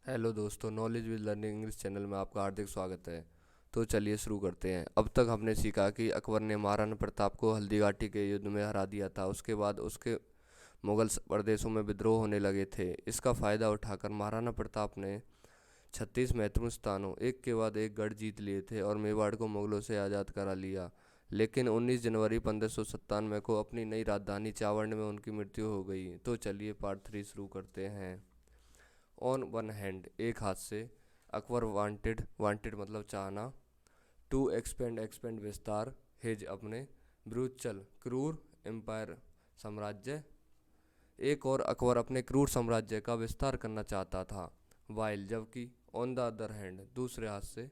Hello दोस्तों, knowledge with learning English channel में आपका हार्दिक स्वागत है। तो चलिए शुरू करते हैं। अब तक हमने सीखा कि अकबर ने महाराणा प्रताप को हल्दीघाटी के युद्ध में हरा दिया था। उसके बाद उसके मुगल प्रदेशों में विद्रोह होने लगे थे। इसका फ़ायदा उठाकर महाराणा प्रताप ने 36 महत्वपूर्ण स्थानों एक के बाद एक गढ़ जीत लिए थे और मेवाड़ को मुगलों से आज़ाद करा लिया। लेकिन 19 जनवरी 1597 को अपनी नई राजधानी चावंड में उनकी मृत्यु हो गई। तो चलिए पार्ट 3 शुरू करते हैं। ऑन वन हैंड, एक हाथ से, अकबर वांटेड, वांटेड मतलब चाहना, टू एक्सपेंड, एक्सपेंड विस्तार, हिज अपने, ब्रूचल क्रूर, एम्पायर साम्राज्य। एक और अकबर अपने क्रूर साम्राज्य का विस्तार करना चाहता था। वाइल जबकि, ऑन द अदर हैंड दूसरे हाथ से,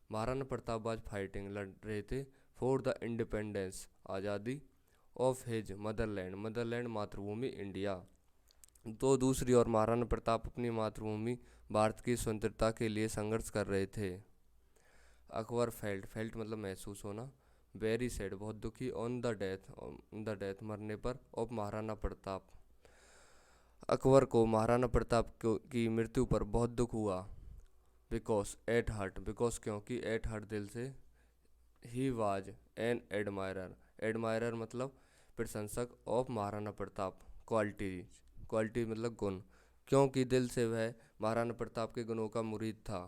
महाराणा प्रताप आज फाइटिंग लड़ रहे थे फॉर द इंडिपेंडेंस आज़ादी ऑफ हिज मदरलैंड, मदरलैंड मातृभूमि इंडिया। तो दूसरी ओर महाराणा प्रताप अपनी मातृभूमि भारत की स्वतंत्रता के लिए संघर्ष कर रहे थे। अकबर फेल्ट, फेल्ट मतलब महसूस होना, वेरी सैड बहुत दुखी, ऑन द डेथ मरने पर ऑफ महाराणा प्रताप। अकबर को महाराणा प्रताप की मृत्यु पर बहुत दुख हुआ। बिकॉज एट हार्ट, बिकॉज क्योंकि, एट हार्ट दिल से, he was an admirer, admirer मतलब प्रशंसक of Maharana Pratap, quality, quality मतलब गुण, क्योंकि दिल से वह महाराणा प्रताप के गुणों का मुरीद था।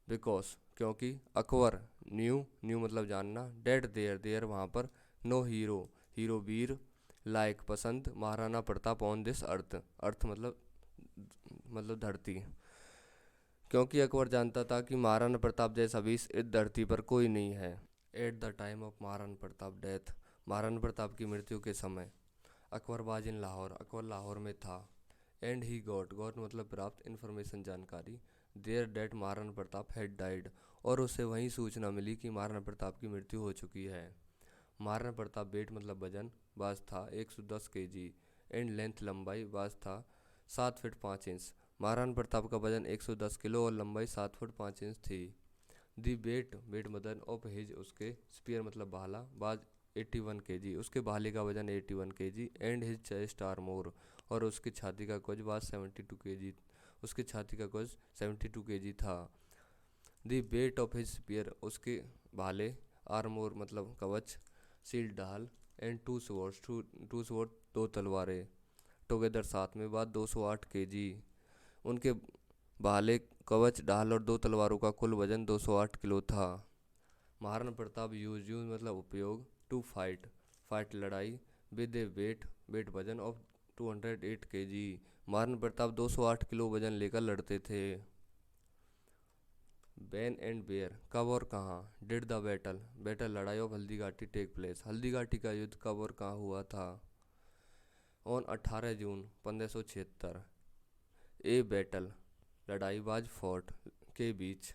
बिकॉज क्योंकि, अकबर न्यू, न्यू मतलब जानना, डेट देयर, देयर वहाँ पर, नो हीरो, हीरो वीर, लाइक पसंद, Maharana Pratap on this earth, earth मतलब धरती। क्योंकि अकबर जानता था कि महाराणा प्रताप जैसा भी इस धरती पर कोई नहीं है। At the time of Maharana Pratap death, Maharana Pratap की मृत्यु के समय, अकबर वाज इन लाहौर, अकबर लाहौर में था। एंड ही गॉट मतलब प्राप्त, इन्फॉर्मेशन जानकारी, there date Maharana Pratap had died, और उसे वहीं सूचना मिली कि महाराणा प्रताप की मृत्यु हो चुकी है। महाराणा प्रताप वेट मतलब वजन, बाज था 110 kg, एंड लेंथ लंबाई, बाज था 7 फीट 5 इंच। महाराणा प्रताप का वजन 110 किलो और लंबाई 7 फुट 5 इंच थी। दी वेट, वेट मदन ऑफ हिज उसके, स्पीयर मतलब भाला, बाज 81 kg, उसके भाले का वजन 81 kg, and his chest armour, और उसकी छाती का कुछ बाज 72 kg, उसकी छाती का कुछ 72 kg था। The weight of his spear, उसके भाले, आर्मोर मतलब कवच, शील्ड ढाल, and two swords, two sword दो तलवारें, टुगेदर साथ में, बात 208 kg। उनके भाले, कवच, ढाल और दो तलवारों का कुल वजन 208 किलो था। महाराणा प्रताप यूज मतलब उपयोग, टू फाइट, फाइट लड़ाई, विद ए वेट, वेट वजन of 208 kg, Maharana Pratap 208 kilo वजन लेकर लड़ते थे। बैन एंड बेयर, कब और कहाँ, डिड द बैटल, बैटल लड़ाई of Haldighati take place, Haldighati का युद्ध कब और कहाँ हुआ था। ऑन 18 जून 1576, ए बैटल लड़ाई, बाज फोर्ट के बीच,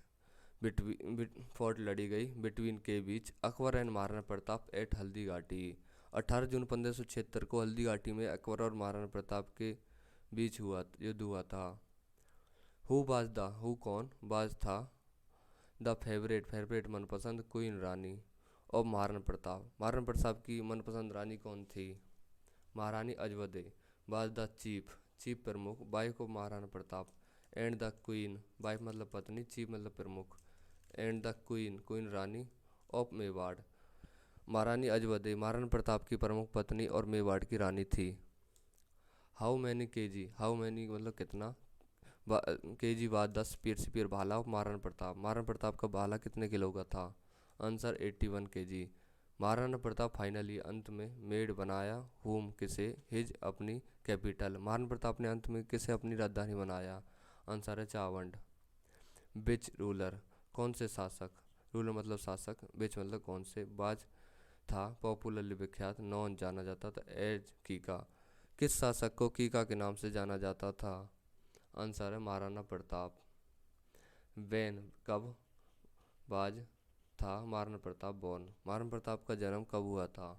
बिटवीन फोर्ट लड़ी गई, बिटवीन के बीच, अकबर एंड महाराणा प्रताप एट हल्दीघाटी। 18 जून 1576 को हल्दीघाटी में अकबर और महाराणा प्रताप के बीच युद्ध हुआ था। हु बाज द, हु कौन, बाज था, द फेवरेट, फेवरेट मनपसंद, क्वीन रानी और महाराणा प्रताप, महाराणा प्रताप की मनपसंद रानी कौन थी, महारानी अजवदे। बाज द चीफ, चीफ प्रमुख, wife of Maharana Pratap, and the queen, wife मतलब पत्नी, चीफ मतलब प्रमुख, and the queen, queen Rani of Mewar, महारानी अजवदे महाराणा प्रताप की प्रमुख पत्नी और मेवाड़ की रानी थी। How many KG, how many मतलब कितना, केजी बाद 10 स्पीयर, स्पीयर भाला ऑफ महाराणा प्रताप, महाराणा प्रताप का भाला कितने किलो का था, answer 81 kg। Maharana Pratap finally अंत में मेड बनाया, होम किसे, हिज अपनी कैपिटल, महाराणा प्रताप ने अंत में किसे अपनी राजधानी बनाया, आंसर है चावंड। बिच रूलर, कौन से शासक, रूलर मतलब शासक, बिच मतलब कौन से, बाज था पॉपुलरली विख्यात, नॉन जाना जाता था, एज कीका, किस शासक को कीका के नाम से जाना जाता था, आंसर है महाराणा प्रताप। वैन कब, बाज था महाराणा प्रताप बॉर्न, महाराणा प्रताप का जन्म कब हुआ था,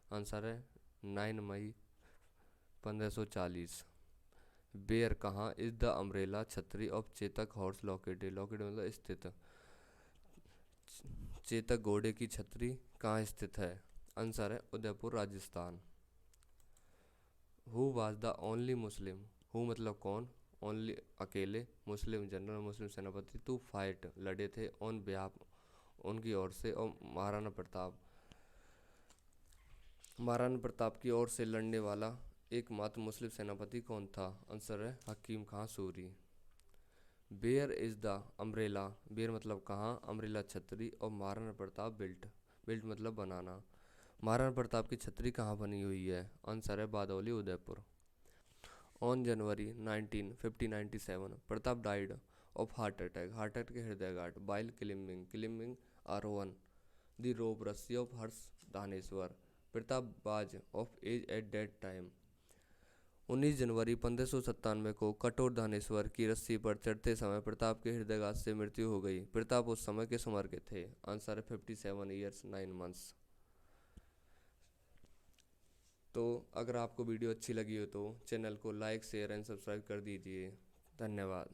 आंसर है 9 मई 1540। बेयर कहाँ, इज द अम्ब्रेला छतरी of Chetak horse located, located मतलब स्थित, चेतक घोड़े की छतरी कहाँ स्थित है, आंसर है Udaipur Rajasthan. Who was the only Muslim, who मतलब कौन, ओनली अकेले मुस्लिम जनरल मुस्लिम सेनापति टू फाइट लड़े थे ऑन बिहाफ उनकी ओर से। और महाराणा प्रताप की ओर से लड़ने वाला एकमात्र मुस्लिम सेनापति कौन था? आंसर है Hakim Khan Suri. Where is the umbrella? Where मतलब कहाँ, अम्ब्रेला छतरी, और महाराणा प्रताप बिल्ट। बिल्ट मतलब बनाना। महाराणा प्रताप की छतरी कहाँ बनी हुई है? आंसर है Bardoli Udaipur. On January 19 1597 Pratap died of heart attack. Heart attack के हृदयघात बाइल क्लिमिंग आरोहन द रोप रस्सी ऑफ हर्ष दानेश्वर। Pratap was of age at that time. 19 जनवरी 1597 को कठोर धानेश्वर की रस्सी पर चढ़ते समय प्रताप के हृदयघात से मृत्यु हो गई। प्रताप उस समय किस उम्र के थे? आंसर है 57 ईयर्स 9 मंथ्स। तो अगर आपको वीडियो अच्छी लगी हो तो चैनल को लाइक शेयर एंड सब्सक्राइब कर दीजिए। धन्यवाद।